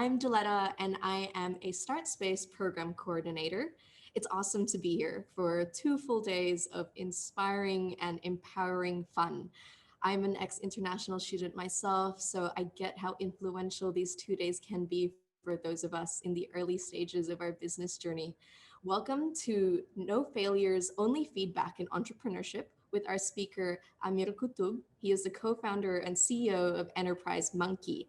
I'm Diletta, and I am a StartSpace program coordinator. It's awesome to be here for 2 full days of inspiring and empowering fun. I'm an ex-international student myself, so I get how influential these 2 days can be for those of us in the early stages of our business journey. Welcome to No Failures, Only Feedback in Entrepreneurship with our speaker, Aamir Qutub. He is the co-founder and CEO of Enterprise Monkey.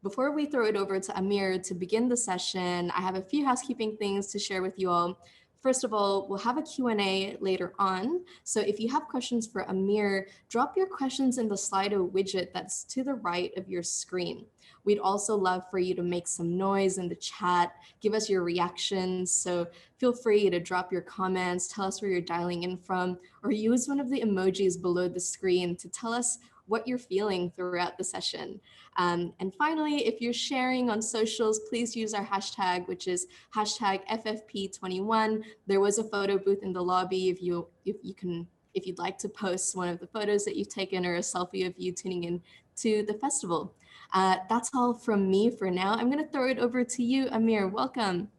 Before we throw it over to Amir to begin the session, I have a few housekeeping things to share with you all. First of all, we'll have a Q&A later on. So if you have questions for Amir, drop your questions in the Slido widget that's to the right of your screen. We'd also love for you to make some noise in the chat, give us your reactions. So feel free to drop your comments, tell us where you're dialing in from, or use one of the emojis below the screen to tell us what you're feeling throughout the session. And finally, if you're sharing on socials, please use our hashtag, which is hashtag FFP21. There was a photo booth in the lobby if you'd like to post one of the photos that you've taken or a selfie of you tuning in to the festival. That's all from me for now. I'm going to throw it over to you, Amir. Welcome.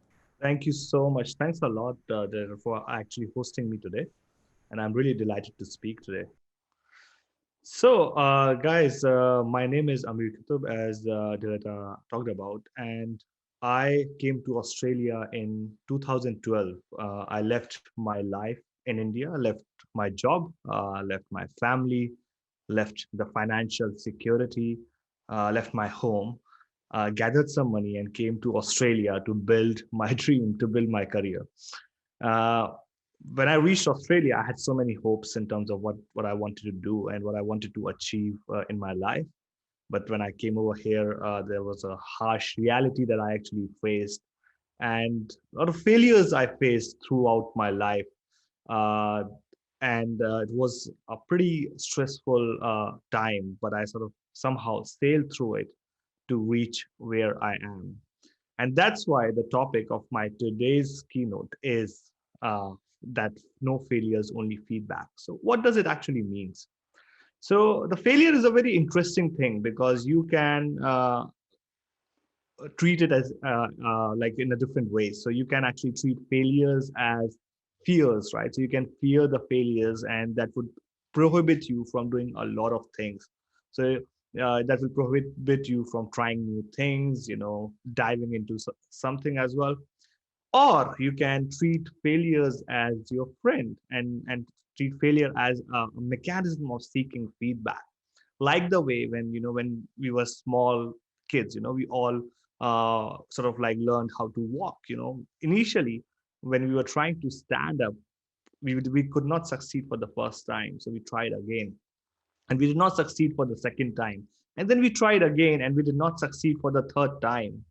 Thank you so much. Thanks a lot, Diletta, for actually hosting me today. And I'm really delighted to speak today. So, guys, my name is Aamir Qutub, as Diletta talked about, and I came to Australia in 2012. I left my life in India, left my job, left my family, left the financial security, left my home, gathered some money, and came to Australia to build my dream, to build my career. Uh, when I reached Australia, I had so many hopes in terms of what I wanted to do and what I wanted to achieve in my life. But when I came over here, there was a harsh reality that I actually faced, and a lot of failures I faced throughout my life. Uh, and it was a pretty stressful time, but I sort of somehow sailed through it to reach where I am. And that's why the topic of my today's keynote is that no failures, only feedback. So, what does it actually mean? So, the failure is a very interesting thing because you can treat it as like in a different way. So, you can actually treat failures as fears, right? So, you can fear the failures, and that would prohibit you from doing a lot of things. So, that will prohibit you from trying new things, diving into something as well. Or you can treat failures as your friend, and treat failure as a mechanism of seeking feedback, like the way when we were small kids, we all sort of like learned how to walk. Initially, when we were trying to stand up, we could not succeed for the first time, so we tried again, and we did not succeed for the second time, and then we tried again and we did not succeed for the third time.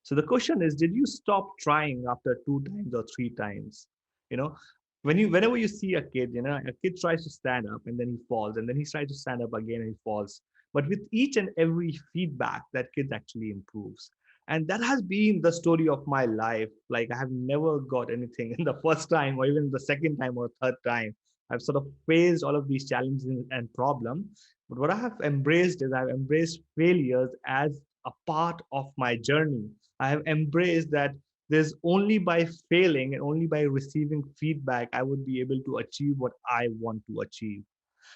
So the question is, did you stop trying after two times or three times? You know, whenever you see a kid, a kid tries to stand up and then he falls, and then he tries to stand up again and he falls. But with each and every feedback, that kid actually improves. And that has been the story of my life. Like, I have never got anything in the first time or even the second time or third time. I've sort of faced all of these challenges and problems. But what I have embraced is I've embraced failures as a part of my journey. I have embraced that there's only by failing and only by receiving feedback I would be able to achieve what I want to achieve.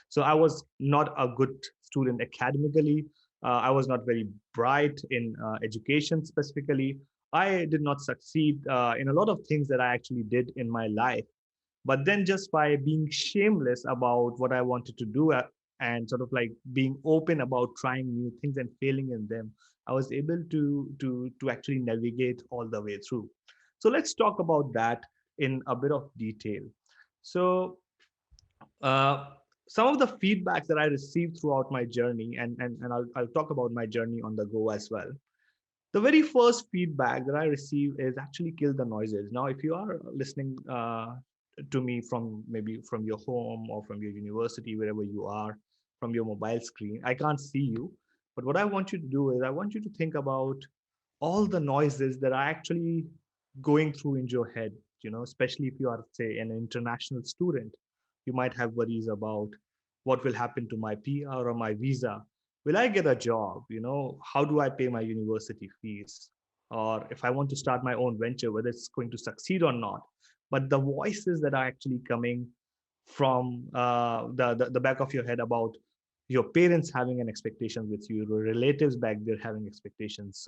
So I was not a good student academically. I was not very bright in education specifically. I did not succeed in a lot of things that I actually did in my life. But then, just by being shameless about what I wanted to do, and sort of like being open about trying new things and failing in them, I was able to actually navigate all the way through. So let's talk about that in a bit of detail. So uh, some of the feedback that I received throughout my journey, and I'll talk about my journey on the go as well. The very first feedback that I received is actually kill the noises. Now, if you are listening to me from maybe from your home or from your university, wherever you are, from your mobile screen, I can't see you. But what I want you to do is I want you to think about all the noises that are actually going through in your head, especially if you are, say, an international student. You might have worries about what will happen to my PR or my visa. Will I get a job? How do I pay my university fees? or if I want to start my own venture, whether it's going to succeed or not. But the voices that are actually coming from the back of your head about your parents having an expectation with you, your relatives back there having expectations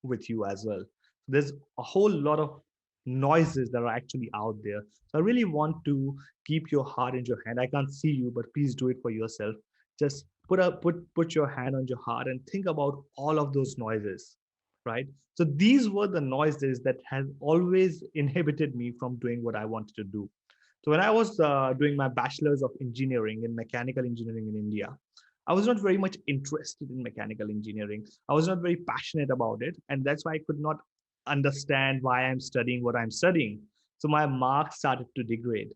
with you as well. There's a whole lot of noises that are actually out there. So I really want to keep your heart in your hand. I can't see you, but please do it for yourself. Just put your hand on your heart and think about all of those noises, right? So these were the noises that had always inhibited me from doing what I wanted to do. So when I was doing my bachelor's of engineering in mechanical engineering in India, I was not very much interested in mechanical engineering. I was not very passionate about it, and that's why I could not understand why I'm studying what I'm studying. So my marks started to degrade.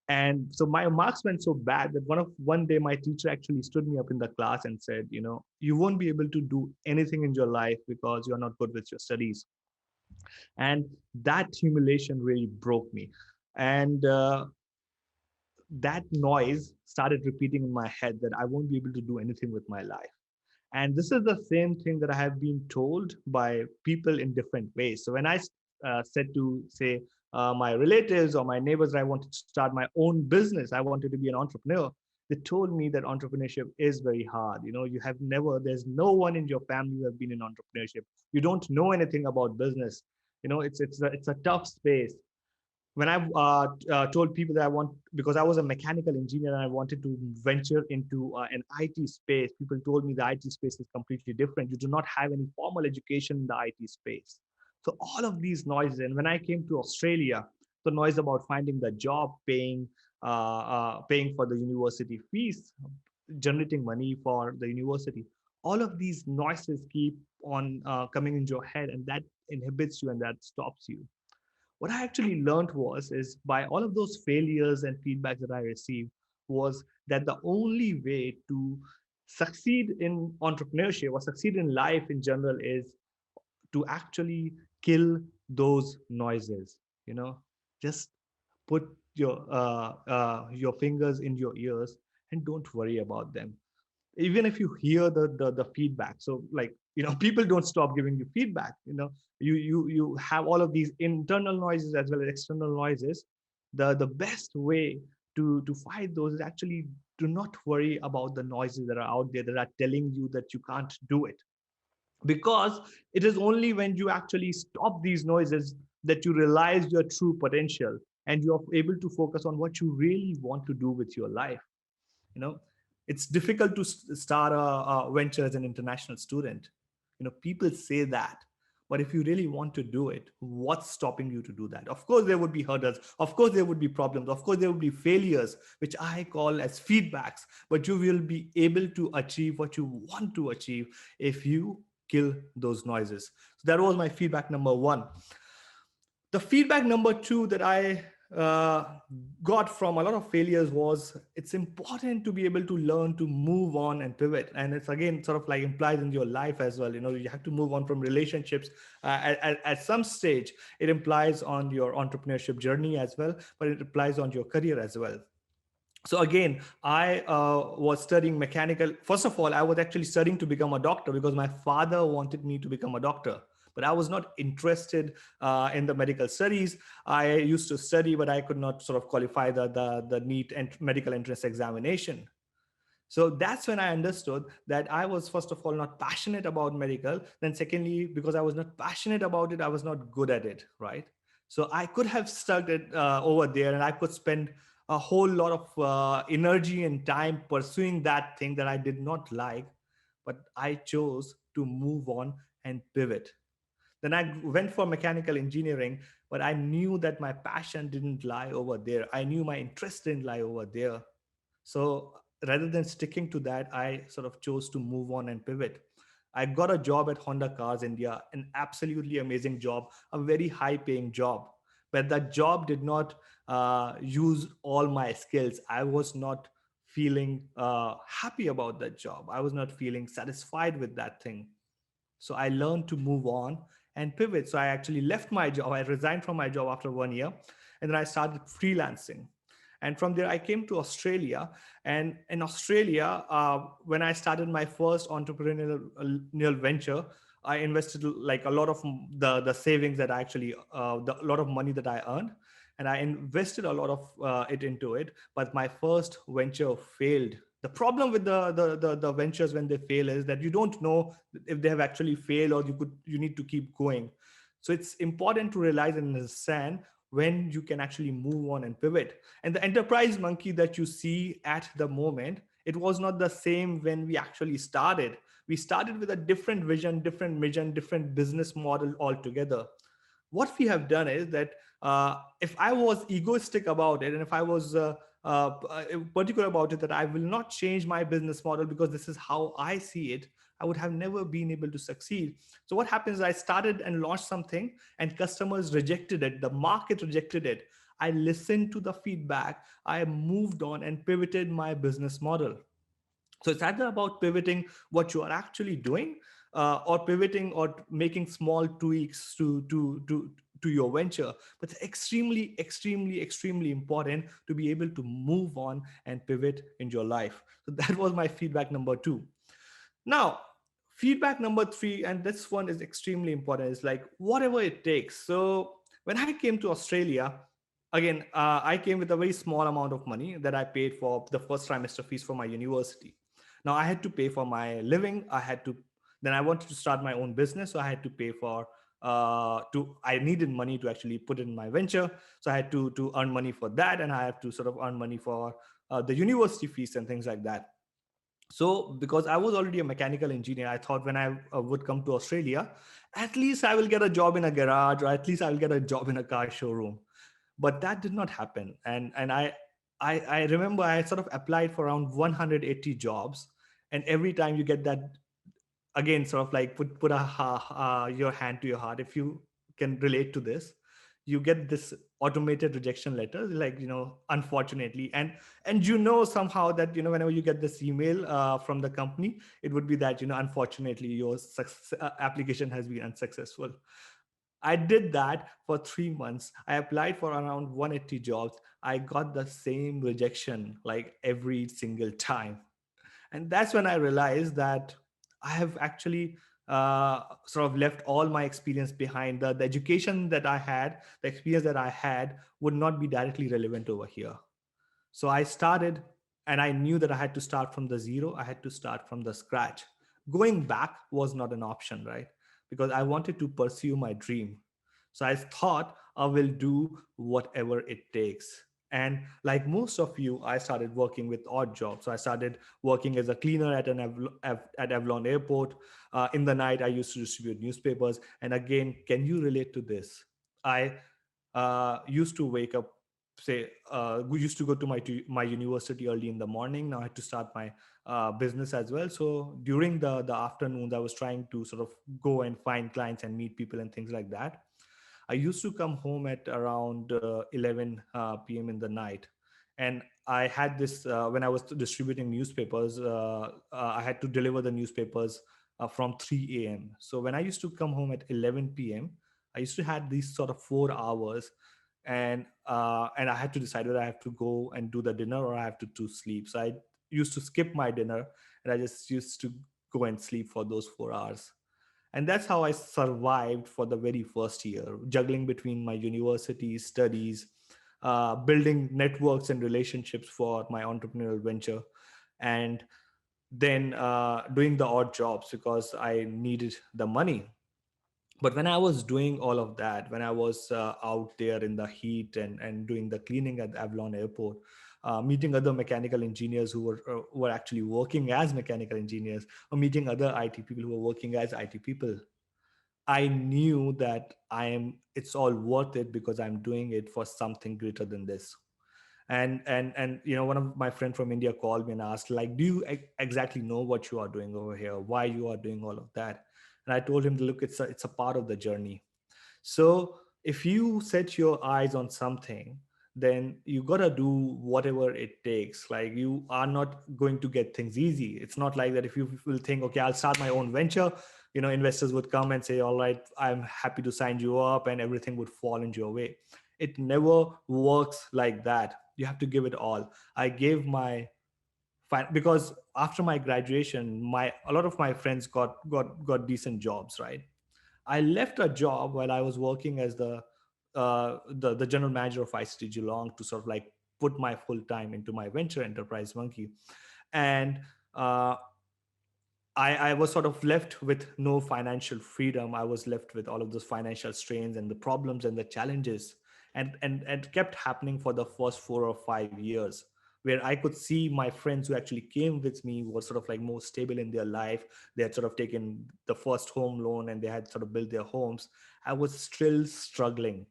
And so my marks went so bad that one day my teacher actually stood me up in the class and said, you won't be able to do anything in your life because you're not good with your studies. And that humiliation really broke me. And that noise started repeating in my head that I won't be able to do anything with my life. And this is the same thing that I have been told by people in different ways. So when I said to say my relatives or my neighbors, I wanted to start my own business, I wanted to be an entrepreneur. They told me that entrepreneurship is very hard. There's no one in your family who have been in entrepreneurship. You don't know anything about business. It's a tough space. When I told people that I want, because I was a mechanical engineer and I wanted to venture into an IT space, people told me the IT space is completely different. You do not have any formal education in the IT space. So all of these noises, and when I came to Australia, the noise about finding the job, paying for the university fees, generating money for the university, all of these noises keep on coming into your head, and that inhibits you and that stops you. What I actually learned was is by all of those failures and feedbacks that I received was that the only way to succeed in entrepreneurship or succeed in life in general is to actually kill those noises. Just put your fingers in your ears and don't worry about them, even if you hear the feedback. So like, people don't stop giving you feedback. You have all of these internal noises as well as external noises. The best way to fight those is actually do not worry about the noises that are out there that are telling you that you can't do it, because it is only when you actually stop these noises that you realize your true potential and you're able to focus on what you really want to do with your life. you know it's difficult to start a venture as an international student. People say that, but if you really want to do it, what's stopping you to do that? Of course there would be hurdles, of course there would be problems, of course there would be failures, which I call as feedbacks, but you will be able to achieve what you want to achieve if you kill those noises. So that was my feedback number one. The feedback number two that I got from a lot of failures was it's important to be able to learn to move on and pivot. And it's again sort of like implies in your life as well. You have to move on from relationships at some stage. It implies on your entrepreneurship journey as well, but it applies on your career as well. So again, I was studying mechanical. First of all, I was actually studying to become a doctor because my father wanted me to become a doctor, but I was not interested in the medical studies. I used to study, but I could not sort of qualify the NEET and medical entrance examination. So that's when I understood that I was, first of all, not passionate about medical. Then secondly, because I was not passionate about it, I was not good at it, right? So I could have stuck it over there and I could spend a whole lot of energy and time pursuing that thing that I did not like, but I chose to move on and pivot. Then I went for mechanical engineering, but I knew that my passion didn't lie over there. I knew my interest didn't lie over there. So rather than sticking to that, I sort of chose to move on and pivot. I got a job at Honda Cars India, an absolutely amazing job, a very high paying job. But that job did not use all my skills. I was not feeling happy about that job. I was not feeling satisfied with that thing. So I learned to move on and pivot. So I actually left my job. I resigned from my job after 1 year, and then I started freelancing. And from there, I came to Australia. And in Australia, when I started my first entrepreneurial venture, I invested like a lot of the savings that I actually a lot of money that I earned, and I invested a lot of it into it. But my first venture failed. The problem with the ventures when they fail is that you don't know if they have actually failed, or you need to keep going. So it's important to realize and understand when you can actually move on and pivot. And the enterprise monkey that you see at the moment, it was not the same when we actually started. We started with a different vision, different mission, different business model altogether. What we have done is that if I was egoistic about it, and if I was particular about it, that I will not change my business model because this is how I see it, I would have never been able to succeed. So what happens is I started and launched something, and customers rejected it, the market rejected it. I listened to the feedback, I moved on and pivoted my business model. So it's either about pivoting what you are actually doing, or pivoting or making small tweaks to your venture. But it's extremely important to be able to move on and pivot in your life. So that was my feedback number two. Now, feedback number three, and this one is extremely important, is like whatever it takes. So when I came to Australia, again, I came with a very small amount of money that I paid for the first trimester fees for my university. Now I had to pay for my living. Then I wanted to start my own business, so I had to pay for I needed money to actually put in my venture, so I had to earn money for that, and I have to sort of earn money for the university fees and things like that. So because I was already a mechanical engineer, I thought when I would come to Australia, at least I will get a job in a garage, or at least I will get a job in a car showroom. But that did not happen. And I remember I sort of applied for around 180 jobs, and every time you get that, again, sort of like put your hand to your heart if you can relate to this. You get this automated rejection letter, like, unfortunately. And somehow that, whenever you get this email from the company, it would be that, unfortunately your application has been unsuccessful. I did that for 3 months. I applied for around 180 jobs. I got the same rejection like every single time. And that's when I realized that I have actually sort of left all my experience behind. The education that I had, the experience that I had, would not be directly relevant over here. So I started, and I knew that I had to start from the zero. I had to start from the scratch. Going back was not an option, right? Because I wanted to pursue my dream. So I thought I will do whatever it takes. And like most of you, I started working with odd jobs. So I started working as a cleaner at Avalon Airport. In the night, I used to distribute newspapers. And again, can you relate to this? I used to wake up, say, we used to go to my university early in the morning. Now I had to start my business as well. So during the afternoons, I was trying to sort of go and find clients and meet people and things like that. I used to come home at around 11 p.m. in the night. And I had this, when I was distributing newspapers, I had to deliver the newspapers from 3 a.m. So when I used to come home at 11 p.m., I used to have these sort of 4 hours, and I had to decide whether I have to go and do the dinner or I have to sleep. So I used to skip my dinner, and I just used to go and sleep for those 4 hours. And that's how I survived for the very first year, juggling between my university studies, building networks and relationships for my entrepreneurial venture, and then doing the odd jobs because I needed the money. But when I was doing all of that, when I was out there in the heat and doing the cleaning at Avalon Airport, meeting other mechanical engineers who were actually working as mechanical engineers, or meeting other IT people who were working as IT people, I knew that it's all worth it because I'm doing it for something greater than this. And one of my friend from India called me and asked, like, do you exactly know what you are doing over here, why you are doing all of that? And I told him, look, it's a part of the journey. So if you set your eyes on something, then you gotta do whatever it takes. Like, you are not going to get things easy. It's not like that if you will think, okay, I'll start my own venture, investors would come and say, all right, I'm happy to sign you up, and everything would fall into your way. It never works like that. You have to give it all. I gave my because after my graduation, a lot of my friends got decent jobs, right? I left a job while I was working as the general manager of ICT Geelong to sort of like put my full time into my venture enterprise Monkey. And uh, I was sort of left with no financial freedom. I was left with all of those financial strains and the problems and the challenges, and kept happening for the first 4 or 5 years, where I could see my friends who actually came with me were sort of like more stable in their life. They had sort of taken the first home loan and they had sort of built their homes. I was still struggling.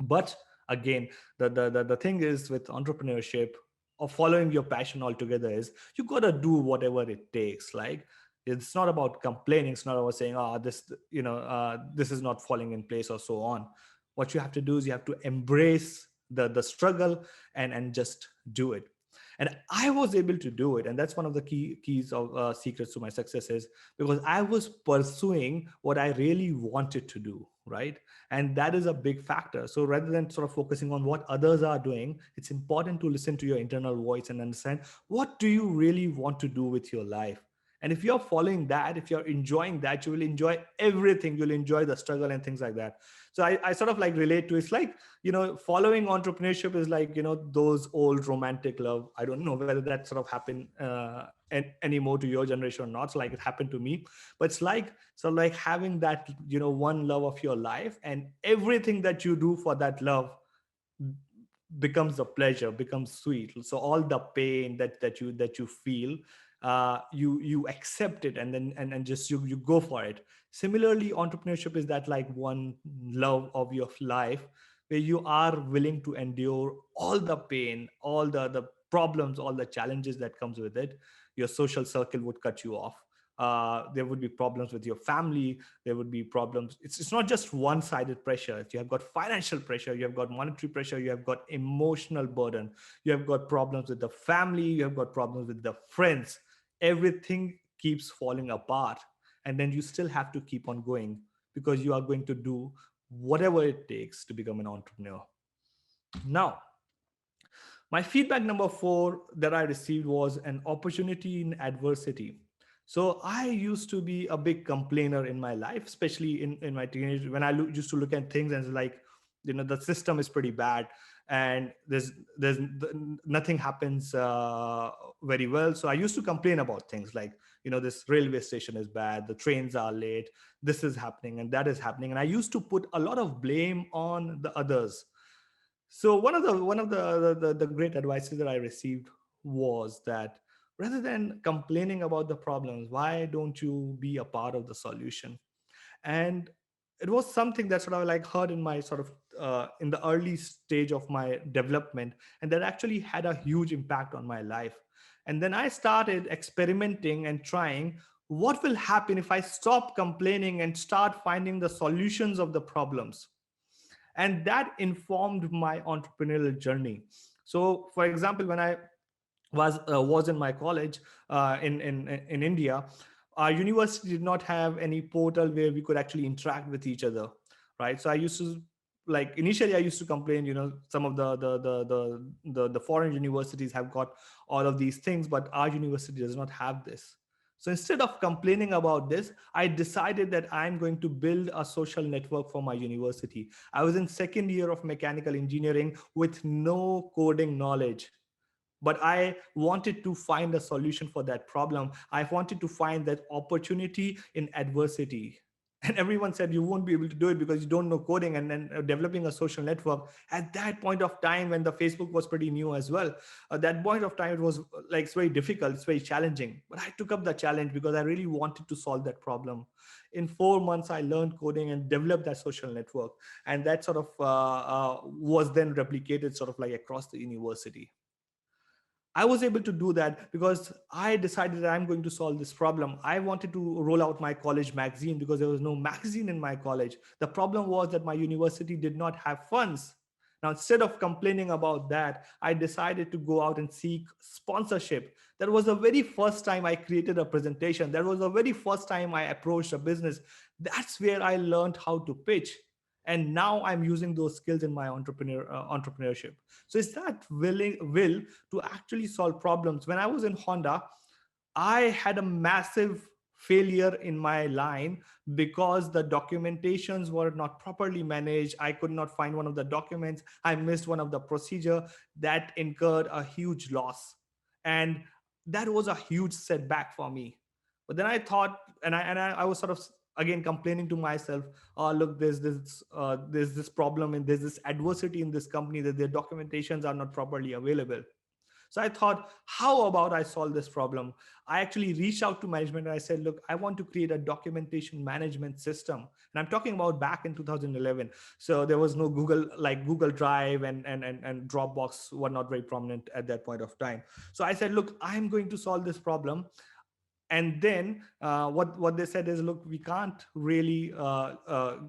But again, the thing is with entrepreneurship or following your passion altogether is you got to do whatever it takes. Like, it's not about complaining, it's not about saying, oh, this, this is not falling in place or so on. What you have to do is you have to embrace the struggle and just do it. And I was able to do it, and that's one of the keys of secrets to my success, is because I was pursuing what I really wanted to do, right? And that is a big factor. So rather than sort of focusing on what others are doing, it's important to listen to your internal voice and understand, what do you really want to do with your life? And if you're following that, if you're enjoying that, you will enjoy everything. You'll enjoy the struggle and things like that. So I sort of like relate to, it's like, following entrepreneurship is like, those old romantic love. I don't know whether that sort of happened anymore to your generation or not. So like, it happened to me. But it's like, so like having that, one love of your life, and everything that you do for that love becomes a pleasure, becomes sweet. So all the pain that you feel, you accept it, and then and just you go for it. Similarly, entrepreneurship is that like one love of your life, where you are willing to endure all the pain, all the problems, all the challenges that comes with it. Your social circle would cut you off. There would be problems with your family. There would be problems. It's not just one-sided pressure. You have got financial pressure, you have got monetary pressure, you have got emotional burden, you have got problems with the family, you have got problems with the friends. Everything keeps falling apart, and then you still have to keep on going, because you are going to do whatever it takes to become an entrepreneur. Now, my feedback number 4 that I received was an opportunity in adversity. So I used to be a big complainer in my life, especially in my teenage, when I used to look at things and it's like, the system is pretty bad, and there's nothing happens very well. So I used to complain about things like, this railway station is bad, the trains are late, this is happening and that is happening, and I used to put a lot of blame on the others. So one of the great advices that I received was that, rather than complaining about the problems, why don't you be a part of the solution? And it was something that sort of like heard in my sort of in the early stage of my development, and that actually had a huge impact on my life. And then I started experimenting and trying, what will happen if I stop complaining and start finding the solutions of the problems? And that informed my entrepreneurial journey. So for example, when I was in my college in India, our university did not have any portal where we could actually interact with each other, right? So I used to, like, initially I used to complain, some of the foreign universities have got all of these things, but our university does not have this. So instead of complaining about this, I decided that I'm going to build a social network for my university. I was in second year of mechanical engineering with no coding knowledge, but I wanted to find a solution for that problem. I wanted to find that opportunity in adversity. And everyone said, you won't be able to do it because you don't know coding. And then developing a social network at that point of time, when the Facebook was pretty new as well, at that point of time, it was like, it's very difficult, it's very challenging. But I took up the challenge because I really wanted to solve that problem. In 4 months, I learned coding and developed that social network. And that sort of was then replicated sort of like across the university. I was able to do that because I decided that I'm going to solve this problem. I wanted to roll out my college magazine because there was no magazine in my college. The problem was that my university did not have funds. Now, instead of complaining about that, I decided to go out and seek sponsorship. That was the very first time I created a presentation. That was the very first time I approached a business. That's where I learned how to pitch. and now I'm using those skills in my entrepreneurship. So it's that will to actually solve problems. When I was in Honda, I had a massive failure in my line because the documentations were not properly managed. I could not find one of the documents. I missed one of the procedure that incurred a huge loss. And that was a huge setback for me. But then I thought, I was sort of again complaining to myself, oh look, there's this problem and there's this adversity in this company that their documentations are not properly available. So I thought, how about I solve this problem? I actually reached out to management and I said, look, I want to create a documentation management system. And I'm talking about back in 2011. So there was no Google, like Google Drive and Dropbox were not very prominent at that point of time. So I said, look, I'm going to solve this problem. And then what they said is, look, we can't really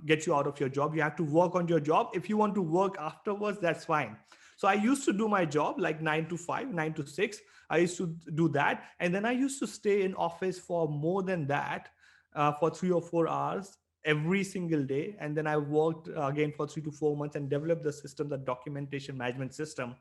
get you out of your job. You have to work on your job. If you want to work afterwards, that's fine. So I used to do my job like 9 to 5, 9 to 6. I used to do that, and then I used to stay in office for more than that, for 3 or 4 hours every single day. And then I worked again for 3 to 4 months and developed the system, the documentation management system,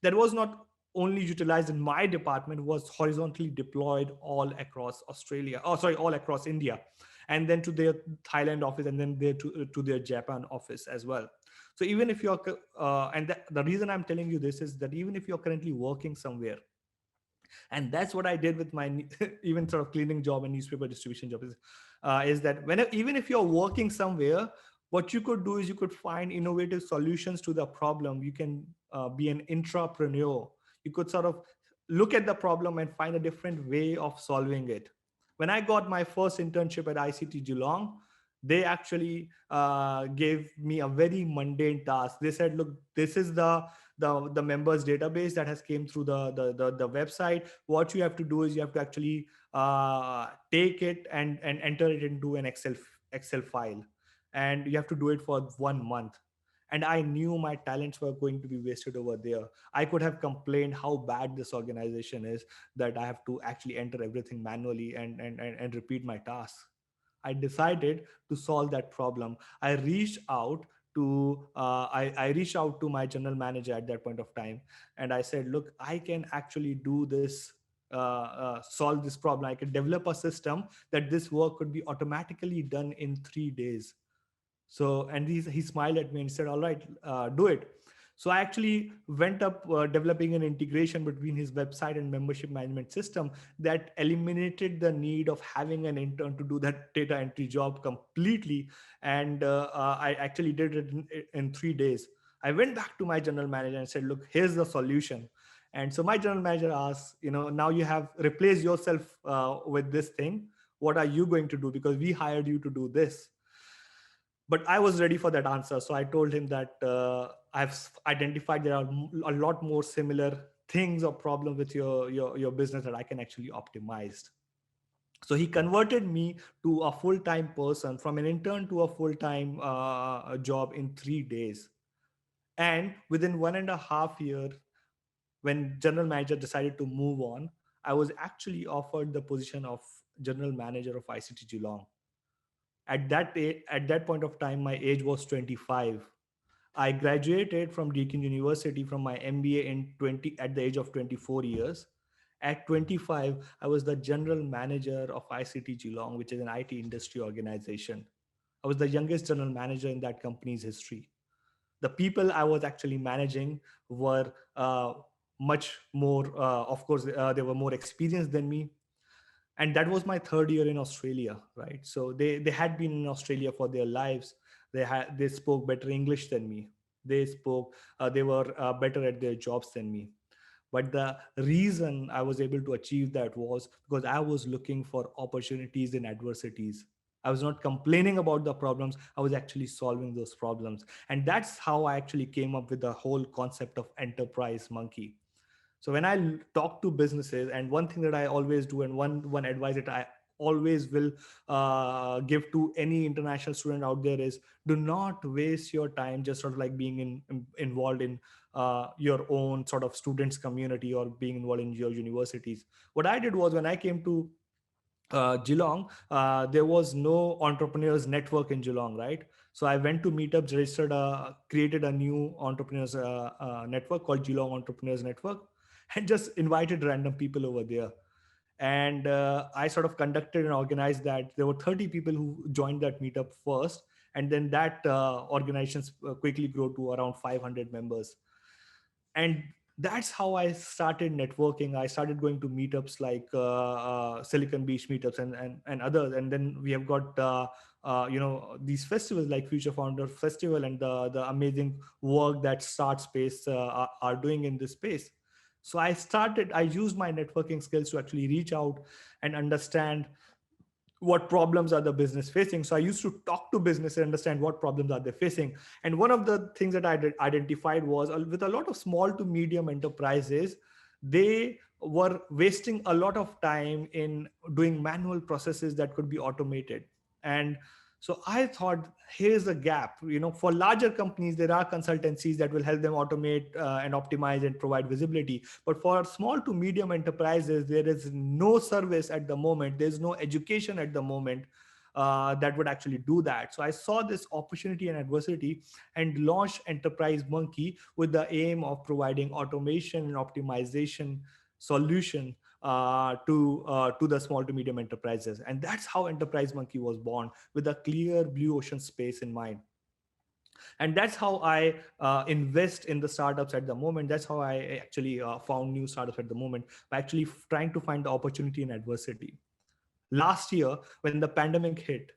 that was not only utilized in my department, was horizontally deployed all across Australia, oh sorry, all across India, and then to their Thailand office, and then there to their Japan office as well. So even if you're the reason I'm telling you this is that even if you're currently working somewhere, and that's what I did with my even sort of cleaning job and newspaper distribution job, is that even if you're working somewhere, what you could do is you could find innovative solutions to the problem. You can be an intrapreneur. You could sort of look at the problem and find a different way of solving it. When I got my first internship at ICT Geelong, they actually gave me a very mundane task. They said, look, this is the members database that has came through the website. What you have to do is you have to actually take it and enter it into an Excel file, and you have to do it for 1 month. And I knew my talents were going to be wasted over there. I could have complained how bad this organization is, that I have to actually enter everything manually and repeat my tasks. I decided to solve that problem. I reached out I reached out to my general manager at that point of time, and I said, look, I can actually do this, solve this problem. I can develop a system that this work could be automatically done in 3 days. So, and he smiled at me and said, all right, do it. So I actually went up developing an integration between his website and membership management system that eliminated the need of having an intern to do that data entry job completely. And I actually did it in 3 days. I went back to my general manager and said, look, here's the solution. And so my general manager asked, now you have replaced yourself with this thing. What are you going to do? Because we hired you to do this. But I was ready for that answer. So I told him that I've identified there are a lot more similar things or problems with your business that I can actually optimize. So he converted me to a full-time person, from an intern to a full-time job in 3 days. And within 1.5 years, when general manager decided to move on, I was actually offered the position of general manager of ICT Geelong. At that point of time, my age was 25. I graduated from Deakin University from my MBA at the age of 24 years. At 25, I was the general manager of ICT Geelong, which is an IT industry organization. I was the youngest general manager in that company's history. The people I was actually managing were much more, of course, they were more experienced than me. And that was my third year in Australia, right? So they had been in Australia for their lives. They spoke better English than me. They were better at their jobs than me. But the reason I was able to achieve that was because I was looking for opportunities in adversities. I was not complaining about the problems. I was actually solving those problems. And that's how I actually came up with the whole concept of enterprise monkey. So when I talk to businesses, and one thing that I always do, and one advice that I always will give to any international student out there is, do not waste your time just sort of like being involved in your own sort of students community or being involved in your universities. What I did was, when I came to Geelong, there was no entrepreneurs network in Geelong, right? So I went to meetups, created a new entrepreneurs network called Geelong Entrepreneurs Network, and just invited random people over there. And I sort of conducted and organized that. There were 30 people who joined that meetup first, and then that organizations quickly grew to around 500 members. And that's how I started networking. I started going to meetups like Silicon Beach meetups and others. And then we have got these festivals like Future Founder Festival, and the amazing work that StartSpace are doing in this space. So I used my networking skills to actually reach out and understand what problems are the business facing. So I used to talk to business and understand what problems are they facing. And one of the things that identified was, with a lot of small to medium enterprises, they were wasting a lot of time in doing manual processes that could be automated. And so I thought, here's a gap. For larger companies, there are consultancies that will help them automate and optimize and provide visibility. But for small to medium enterprises, there is no service at the moment. There's no education at the moment that would actually do that. So I saw this opportunity and adversity and launched Enterprise Monkey with the aim of providing automation and optimization solution to the small to medium enterprises. And that's how Enterprise Monkey was born, with a clear blue ocean space in mind. And that's how I invest in the startups at the moment. That's how I actually found new startups at the moment, by actually trying to find the opportunity in adversity. Last year, when the pandemic hit,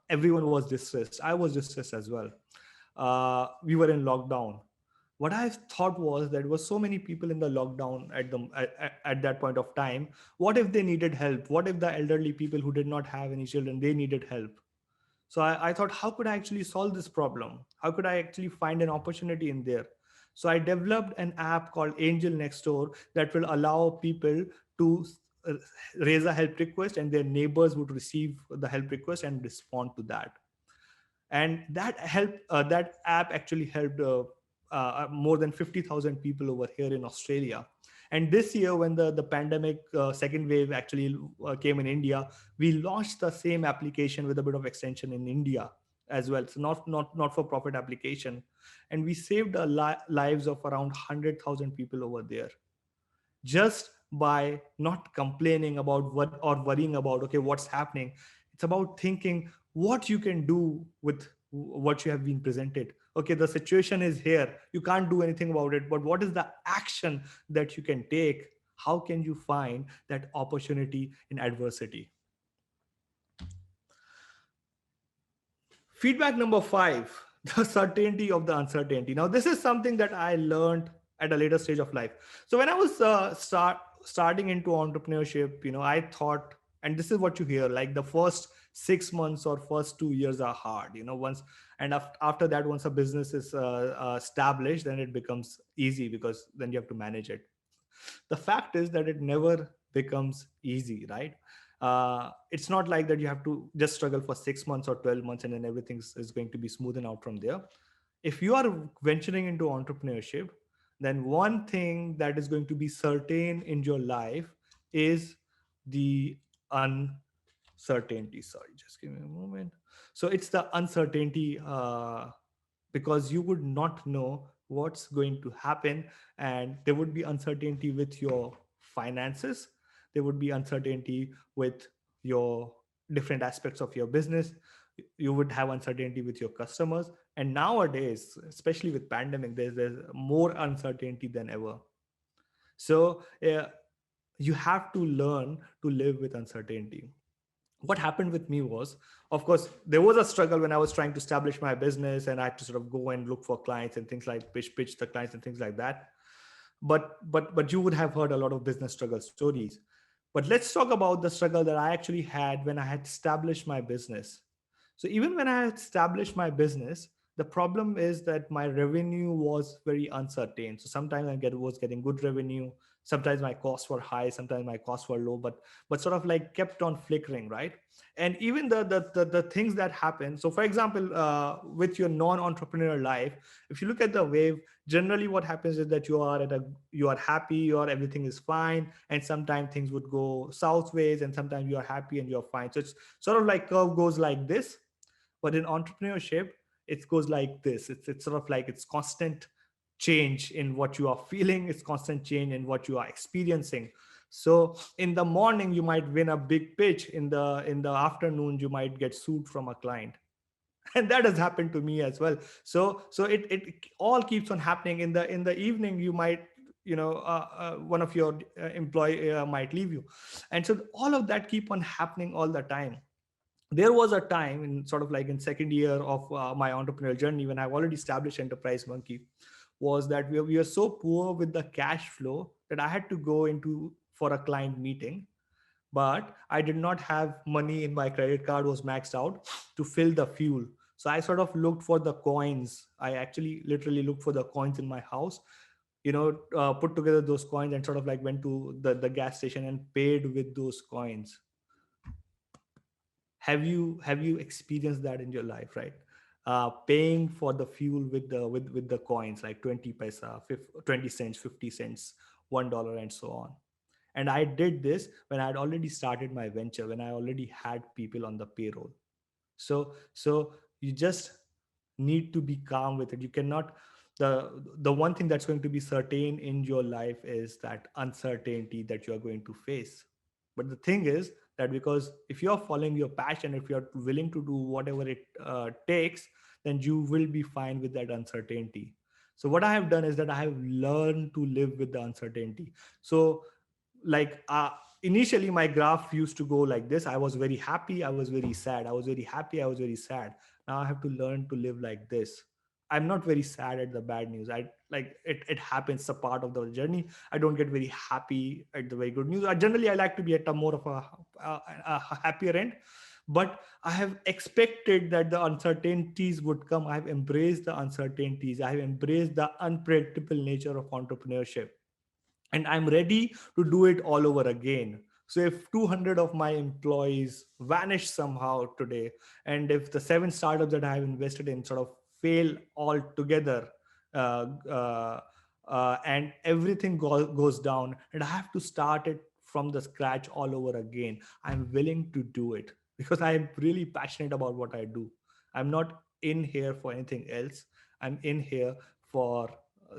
everyone was distressed. I was distressed as well. We were in lockdown. What I thought was, that was so many people in the lockdown at that point of time. What if they needed help? What if the elderly people who did not have any children, they needed help? So I thought, how could I actually solve this problem? How could I actually find an opportunity in there? So I developed an app called Angel Next Door that will allow people to uh, raise a help request, and their neighbors would receive the help request and respond to that. And that app actually helped more than 50,000 people over here in Australia. And this year, when the pandemic second wave actually came in India, we launched the same application with a bit of extension in India as well. So not for profit application. And we saved the lives of around 100,000 people over there, just by not complaining about what, or worrying about, okay, what's happening. It's about thinking what you can do with what you have been presented. Okay, the situation is here, you can't do anything about it, but what is the action that you can take? How can you find that opportunity in adversity? Feedback number 5: the certainty of the uncertainty. Now, this is something that I learned at a later stage of life. So when I was starting into entrepreneurship, I thought, and this is what you hear, like the first 6 months or first 2 years are hard. Once, and after that, once a business is established, then it becomes easy, because then you have to manage it. The fact is that it never becomes easy, right? It's not like that you have to just struggle for 6 months or 12 months and then everything is going to be smoothened out from there. If you are venturing into entrepreneurship, then one thing that is going to be certain in your life is the uncertainty. Sorry, just give me a moment. So it's the uncertainty, because you would not know what's going to happen, and there would be uncertainty with your finances. There would be uncertainty with your different aspects of your business. You would have uncertainty with your customers, and nowadays, especially with pandemic, there's more uncertainty than ever. So you have to learn to live with uncertainty. What happened with me was, of course, there was a struggle when I was trying to establish my business, and I had to sort of go and look for clients and things like pitch the clients and things like that. But you would have heard a lot of business struggle stories. But let's talk about the struggle that I actually had when I had established my business. So even when I had established my business, the problem is that my revenue was very uncertain. So sometimes was getting good revenue, sometimes my costs were high, sometimes my costs were low, but sort of like kept on flickering, right? And even the things that happen. So for example, with your non-entrepreneurial life, if you look at the wave, generally what happens is that you are happy, or everything is fine, and sometimes things would go south ways, and sometimes you are happy and you're fine. So it's sort of like curve goes like this. But in entrepreneurship, it goes like this. It's sort of like it's constant change in what you are feeling, it's constant change in what you are experiencing. So in the morning you might win a big pitch, in the afternoon you might get sued from a client. And that has happened to me as well. So it all keeps on happening. In the evening you might, one of your employee might leave you. And so all of that keep on happening all the time. There was a time in sort of like in second year of my entrepreneurial journey, when I've already established Enterprise Monkey, was that we are so poor with the cash flow that I had to go into for a client meeting, but I did not have money in my credit card, was maxed out, to fill the fuel. So I sort of looked for the coins. I actually literally looked for the coins in my house, put together those coins and sort of like went to the gas station and paid with those coins. Have you experienced that in your life, right? Paying for the fuel with the coins, like 20 paisa, 20 cents, 50 cents, $1, and so on. And I did this when I had already started my venture, when I already had people on the payroll. So you just need to be calm with it. You cannot, the one thing that's going to be certain in your life is that uncertainty that you are going to face. But the thing is that, because if you're following your passion, if you're willing to do whatever it takes, then you will be fine with that uncertainty. So what I have done is that I have learned to live with the uncertainty. So like initially my graph used to go like this. I was very happy, I was very sad, I was very happy, I was very sad. Now I have to learn to live like this. I'm not very sad at the bad news. I like it happens, a part of the journey. I don't get very happy at the very good news. I like to be at a more of a happier end. But I have expected that the uncertainties would come. I have embraced the uncertainties, I have embraced the unpredictable nature of entrepreneurship, and I'm ready to do it all over again. So if 200 of my employees vanish somehow today, and if the 7 startups that I have invested in sort of fail altogether, uh, uh, and everything goes down, and I have to start it from the scratch all over again, I'm willing to do it because I'm really passionate about what I do. I'm not in here for anything else. I'm in here for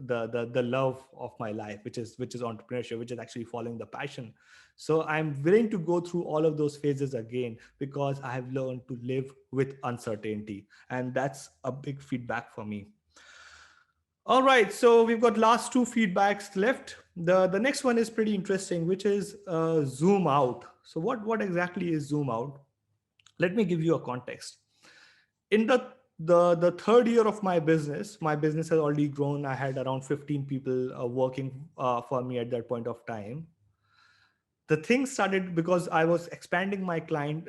the love of my life, which is entrepreneurship, which is actually following the passion. So I'm willing to go through all of those phases again because I have learned to live with uncertainty, and that's a big feedback for me. All right, so we've got last two feedbacks left. The next one is pretty interesting, which is zoom out. So what exactly is zoom out? Let me give you a context. In the third year of my business has already grown. I had around 15 people working for me at that point of time. The thing started because I was expanding my client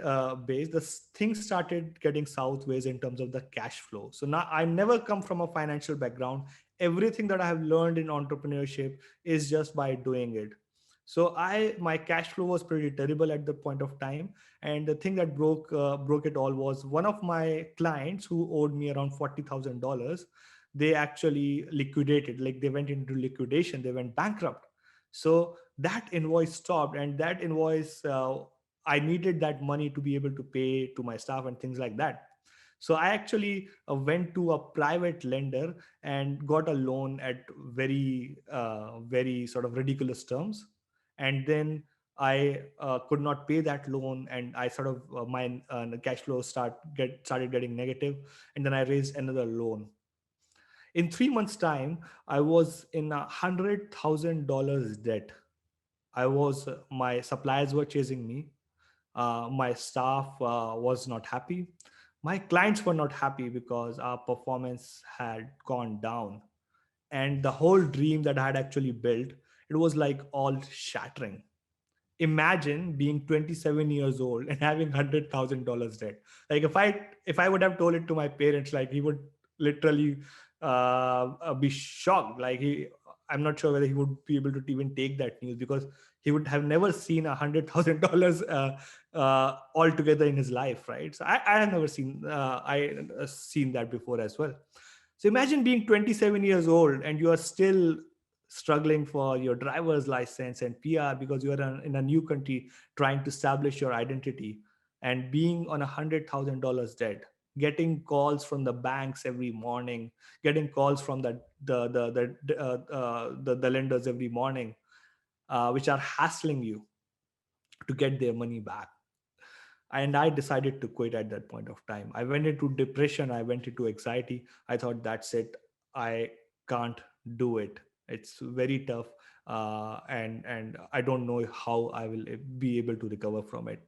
base. The thing started getting sideways in terms of the cash flow. So now I never come from a financial background. Everything that I have learned in entrepreneurship is just by doing it. So my cash flow was pretty terrible at the point of time, and the thing that broke it all was one of my clients who owed me around $40,000. They actually liquidated, like they went into liquidation, they went bankrupt. So that invoice stopped, and that invoice, I needed that money to be able to pay to my staff and things like that. So I actually went to a private lender and got a loan at very sort of ridiculous terms. And then I could not pay that loan, and I sort of my cash flow started getting negative, and then I raised another loan. In 3 months time, I was in $100,000 debt. I was My suppliers were chasing me. My staff was not happy. My clients were not happy because our performance had gone down, and the whole dream that I had actually built, it was like all shattering. Imagine being 27 years old and having $100,000 debt. Like if I would have told it to my parents, like he would literally be shocked. I'm not sure whether he would be able to even take that news, because he would have never seen $100,000 altogether in his life, right? So I have never seen that before as well. So imagine being 27 years old and you are still struggling for your driver's license and PR because you are in a new country trying to establish your identity, and being on $100,000 debt. getting calls from the banks every morning, getting calls from the lenders every morning, which are hassling you to get their money back. And I decided to quit at that point of time. I went into depression, I went into anxiety. I thought, that's it, I can't do it. It's very tough, and I don't know how I will be able to recover from it.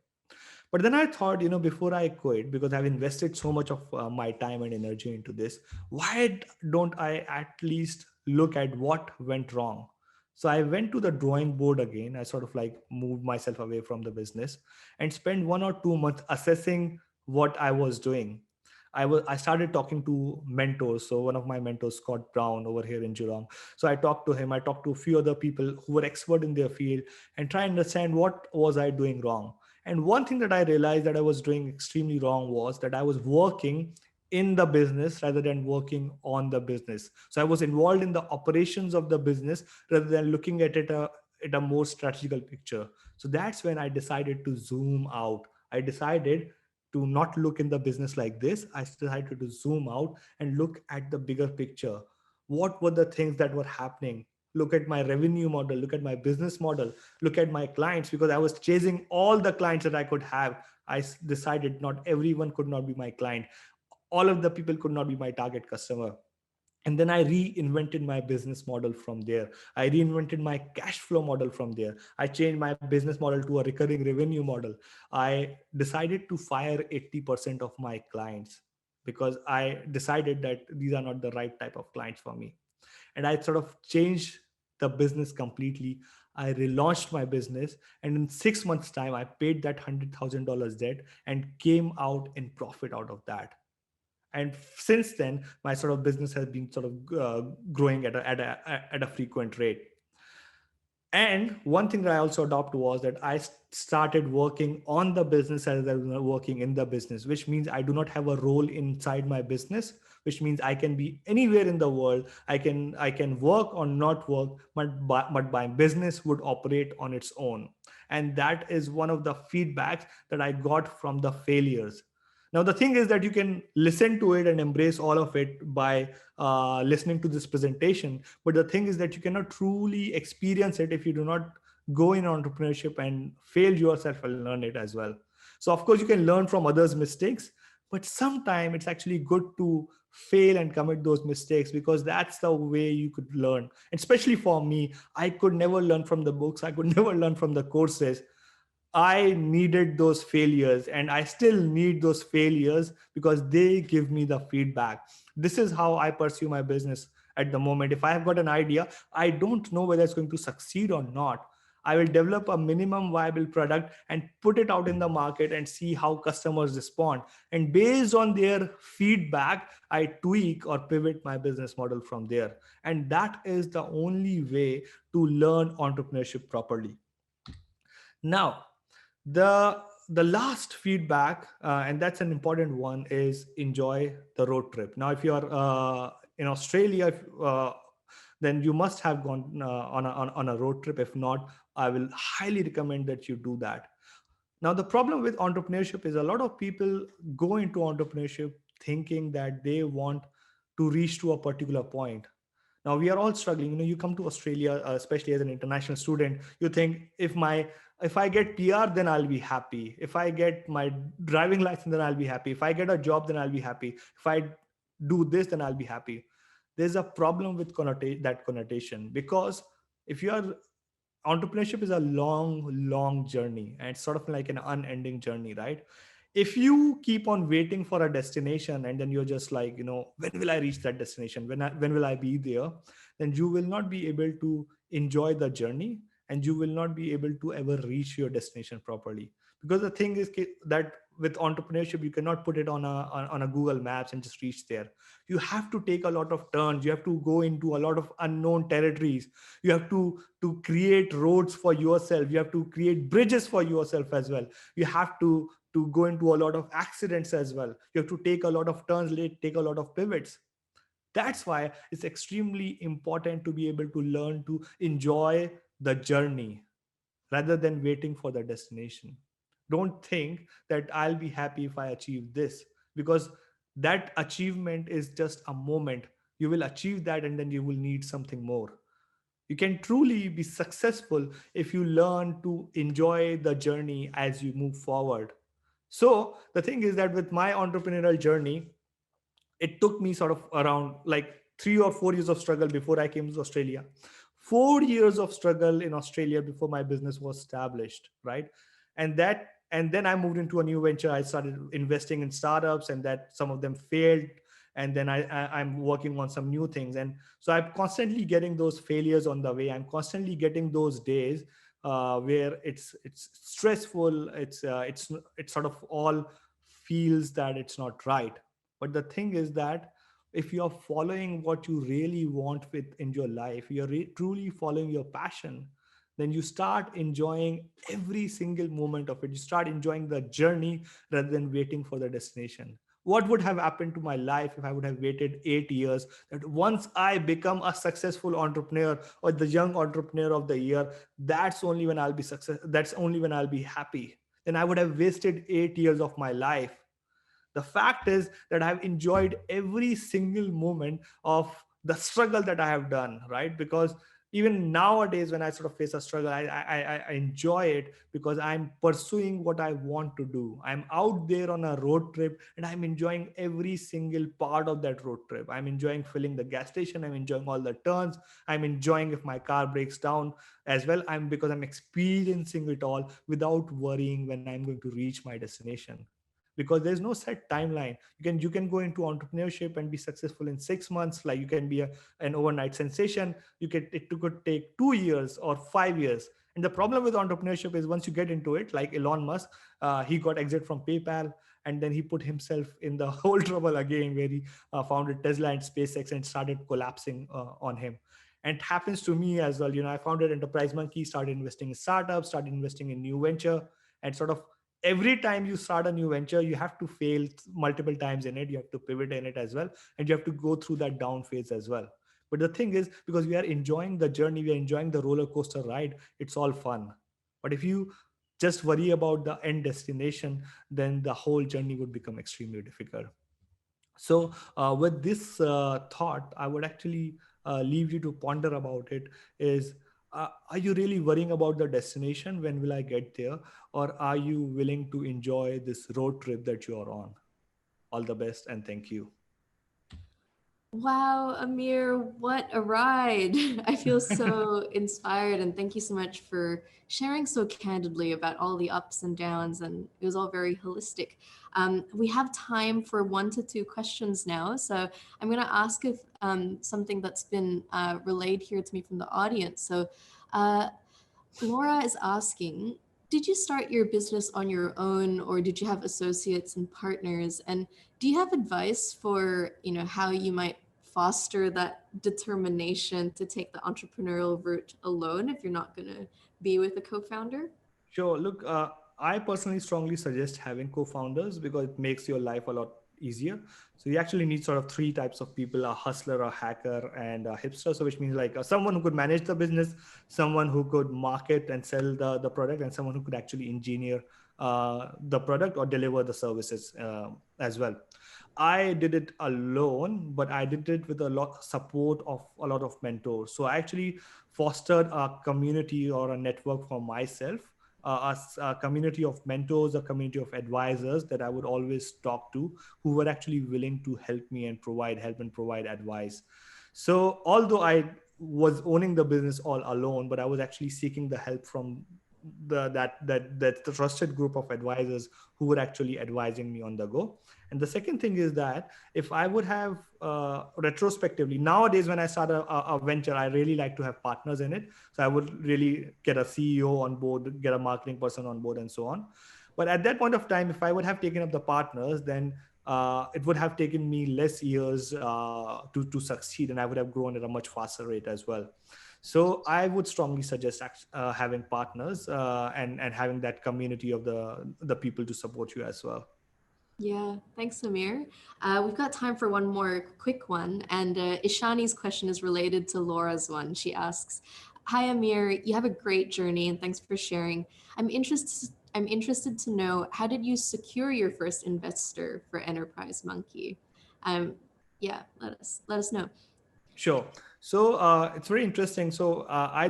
But then I thought, before I quit, because I've invested so much of my time and energy into this, why don't I at least look at what went wrong? So I went to the drawing board again. I sort of like moved myself away from the business and spent 1 or 2 months assessing what I was doing. I started talking to mentors. So one of my mentors, Scott Brown, over here in Geelong. So I talked to him. I talked to a few other people who were expert in their field and try and understand what was I doing wrong. And one thing that I realized that I was doing extremely wrong was that I was working in the business rather than working on the business. So I was involved in the operations of the business rather than looking at a more strategical picture. So that's when I decided to zoom out. I decided to not look in the business like this. I decided to zoom out and look at the bigger picture. What were the things that were happening? Look at my revenue model, look at my business model, look at my clients, because I was chasing all the clients that I could have. Decided not everyone could not be my client. All of the people could not be my target customer. And then I reinvented my business model from there. I reinvented my cash flow model from there. I changed my business model to a recurring revenue model. I decided to fire 80% of my clients because I decided that these are not the right type of clients for me. And I sort of changed the business completely. I relaunched my business, and in 6 months' time, I paid that $100,000 debt and came out in profit out of that. And since then, my sort of business has been sort of growing at a frequent rate. And one thing that I also adopted was that I started working on the business as I was working in the business, which means I do not have a role inside my business, which means I can be anywhere in the world. I can work or not work, but my business would operate on its own. And that is one of the feedbacks that I got from the failures. Now, the thing is that you can listen to it and embrace all of it by listening to this presentation. But the thing is that you cannot truly experience it if you do not go in entrepreneurship and fail yourself and learn it as well. So, of course, you can learn from others' mistakes, but sometimes it's actually good to fail and commit those mistakes, because that's the way you could learn. And especially for me, I could never learn from the books, I could never learn from the courses. I needed those failures, and I still need those failures because they give me the feedback. This is how I pursue my business at the moment. If I have got an idea, I don't know whether it's going to succeed or not. I will develop a minimum viable product and put it out in the market and see how customers respond. And based on their feedback, I tweak or pivot my business model from there. And that is the only way to learn entrepreneurship properly. Now, the last feedback, and that's an important one, is enjoy the road trip. Now, if you are in Australia, then you must have gone on a road trip. If not, I will highly recommend that you do that. Now, the problem with entrepreneurship is a lot of people go into entrepreneurship thinking that they want to reach to a particular point. Now we are all struggling. You come to Australia, especially as an international student, you think, if I get PR, then I'll be happy. If I get my driving license, then I'll be happy. If I get a job, then I'll be happy. If I do this, then I'll be happy. There's a problem with that connotation, because if you are entrepreneurship is a long journey, and it's sort of like an unending journey, right? If you keep on waiting for a destination and then you're just like, when will I reach that destination, when will I be there, then you will not be able to enjoy the journey, and you will not be able to ever reach your destination properly. Because the thing is that with entrepreneurship, you cannot put it on a Google Maps and just reach there. You have to take a lot of turns, you have to go into a lot of unknown territories. You have to create roads for yourself, you have to create bridges for yourself as well. You have to go into a lot of accidents as well. You have to take a lot of turns, take a lot of pivots. That's why it's extremely important to be able to learn to enjoy the journey rather than waiting for the destination. Don't think that I'll be happy if I achieve this, because That achievement is just a moment. You will achieve that and then you will need something more. You can truly be successful if you learn to enjoy the journey as you move forward. So the thing is that with my entrepreneurial journey, it took me sort of around like 3 or 4 years of struggle before I came to Australia. 4 years of struggle in Australia before my business was established, right? And then I moved into a new venture. I started investing in startups, and that some of them failed. And then I'm working on some new things, and so I'm constantly getting those failures on the way. I'm constantly getting those days where it's stressful. It's sort of all feels that it's not right. But the thing is that if you're following what you really want with in your life, you're truly following your passion, then you start enjoying every single moment of it. You start enjoying the journey rather than waiting for the destination. What would have happened to my life if I would have waited 8 years, that once I become a successful entrepreneur or the young entrepreneur of the year, that's only when I'll be success, that's only when I'll be happy. Then I would have wasted 8 years of my life. The fact is that I've enjoyed every single moment of the struggle that I have done, right? Because even nowadays when I sort of face a struggle, I enjoy it because I'm pursuing what I want to do. I'm out there on a road trip and I'm enjoying every single part of that road trip. I'm enjoying filling the gas station, I'm enjoying all the turns, I'm enjoying if my car breaks down as well. I'm because I'm experiencing it all without worrying when I'm going to reach my destination, because there's no set timeline. You can go into entrepreneurship and be successful in 6 months, like you can be an overnight sensation. Could take 2 years or 5 years. And the problem with entrepreneurship is once you get into it, like Elon Musk, he got exit from PayPal, and then he put himself in the whole trouble again, where he founded Tesla and SpaceX and started collapsing on him. And it happens to me as well. I founded Enterprise Monkey, started investing in startups, started investing in new venture, and sort of every time you start a new venture, you have to fail multiple times in it. You have to pivot in it as well, and you have to go through that down phase as well. But the thing is, because we are enjoying the journey, we are enjoying the roller coaster ride, it's all fun. But if you just worry about the end destination, then the whole journey would become extremely difficult. So with this thought, I would actually leave you to ponder about it. Is are you really worrying about the destination, when will I get there, or are you willing to enjoy this road trip that you are on? All the best and thank you. Wow, Amir, what a ride. I feel so inspired, and thank you so much for sharing so candidly about all the ups and downs, and it was all very holistic. We have time for 1 to 2 questions now, so I'm going to ask if something that's been relayed here to me from the audience. So, uh, Laura is asking, did you start your business on your own, or did you have associates and partners? And do you have advice for, how you might foster that determination to take the entrepreneurial route alone if you're not going to be with a co-founder? Sure. Look, I personally strongly suggest having co-founders because it makes your life a lot easier. So you actually need sort of three types of people: a hustler, a hacker, and a hipster. So which means like someone who could manage the business, someone who could market and sell the product, and someone who could actually engineer the product or deliver the services as well. I did it alone, but I did it with a lot support of a lot of mentors. So I actually fostered a community or a network for myself, a community of mentors, a community of advisors that I would always talk to, who were actually willing to help me and provide help and provide advice. So although I was owning the business all alone, but I was actually seeking the help from the trusted group of advisors who were actually advising me on the go. And the second thing is that if I would have retrospectively, nowadays when I start a venture, I really like to have partners in it. So I would really get a CEO on board, get a marketing person on board, and so on. But at that point of time, if I would have taken up the partners, then it would have taken me less years to succeed, and I would have grown at a much faster rate as well. So I would strongly suggest having partners and having that community of the people to support you as well. Yeah, thanks, Samir. We've got time for one more quick one. And Ishani's question is related to Laura's one. She asks, hi, Amir, you have a great journey and thanks for sharing. I'm I'm interested to know, how did you secure your first investor for Enterprise Monkey? Um, yeah, let us know. Sure. So it's very interesting. So I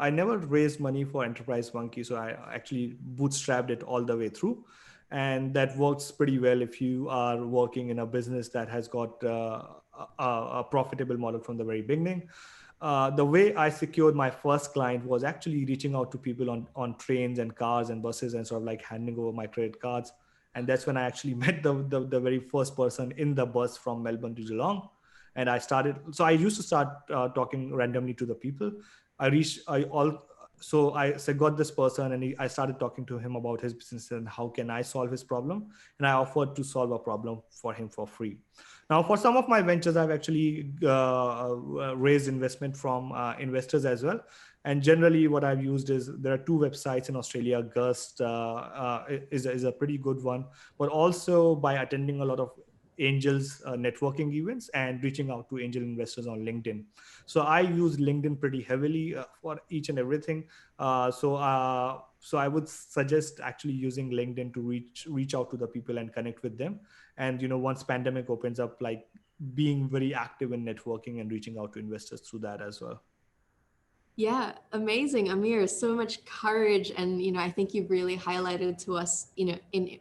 never raised money for Enterprise Monkey. So I actually bootstrapped it all the way through. And that works pretty well if you are working in a business that has got a profitable model from the very beginning. The way I secured my first client was actually reaching out to people on trains and cars and buses and sort of like handing over my credit cards. And that's when I actually met the very first person in the bus from Melbourne to Geelong. And I started, so I used to start talking randomly to the people. I reached, I all, so I got this person and I started talking to him about his business and how can I solve his problem. And I offered to solve a problem for him for free. Now, for some of my ventures, I've actually raised investment from investors as well. And generally, what I've used is there are two websites in Australia. Gust is a pretty good one, but also by attending a lot of angels networking events and reaching out to angel investors on LinkedIn. So I use LinkedIn pretty heavily for each and everything. So I would suggest actually using LinkedIn to reach out to the people and connect with them. And once pandemic opens up, like being very active in networking and reaching out to investors through that as well. Yeah, amazing, Amir. So much courage. And, I think you've really highlighted to us, in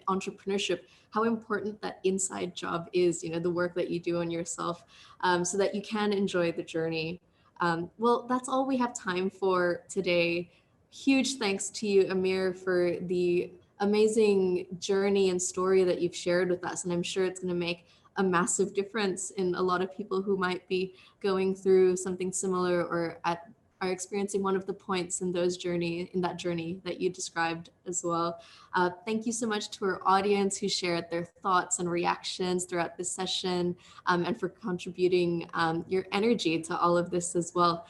entrepreneurship, how important that inside job is, the work that you do on yourself, so that you can enjoy the journey. Well, that's all we have time for today. Huge thanks to you, Amir, for the amazing journey and story that you've shared with us. And I'm sure it's going to make a massive difference in a lot of people who might be going through something similar or are experiencing one of the points in that journey that you described as well. Thank you so much to our audience who shared their thoughts and reactions throughout this session, and for contributing your energy to all of this as well.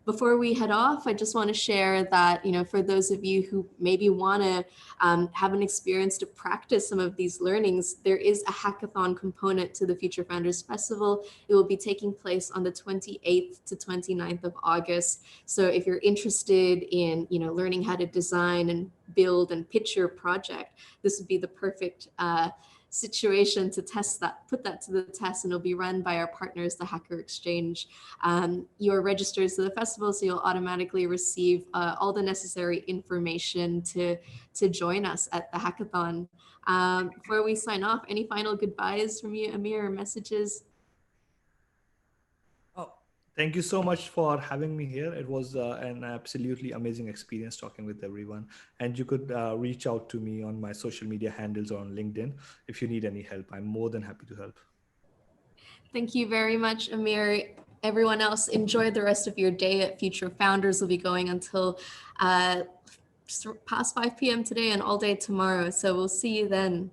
Before we head off, I just want to share that, for those of you who maybe want to have an experience to practice some of these learnings, there is a hackathon component to the Future Founders Festival. It will be taking place on the 28th to 29th of August. So if you're interested in, learning how to design and build and pitch your project, this would be the perfect situation to put that to the test, and it'll be run by our partners, the Hacker Exchange. You are registered to the festival, so you'll automatically receive all the necessary information to join us at the hackathon. Before we sign off, any final goodbyes from you, Amir, or messages? Oh, thank you so much for having me here. It was an absolutely amazing experience talking with everyone. And you could reach out to me on my social media handles or on LinkedIn if you need any help. I'm more than happy to help. Thank you very much, Amir. Everyone else, enjoy the rest of your day at Future Founders. Will be going until past 5 p.m. today and all day tomorrow. So we'll see you then.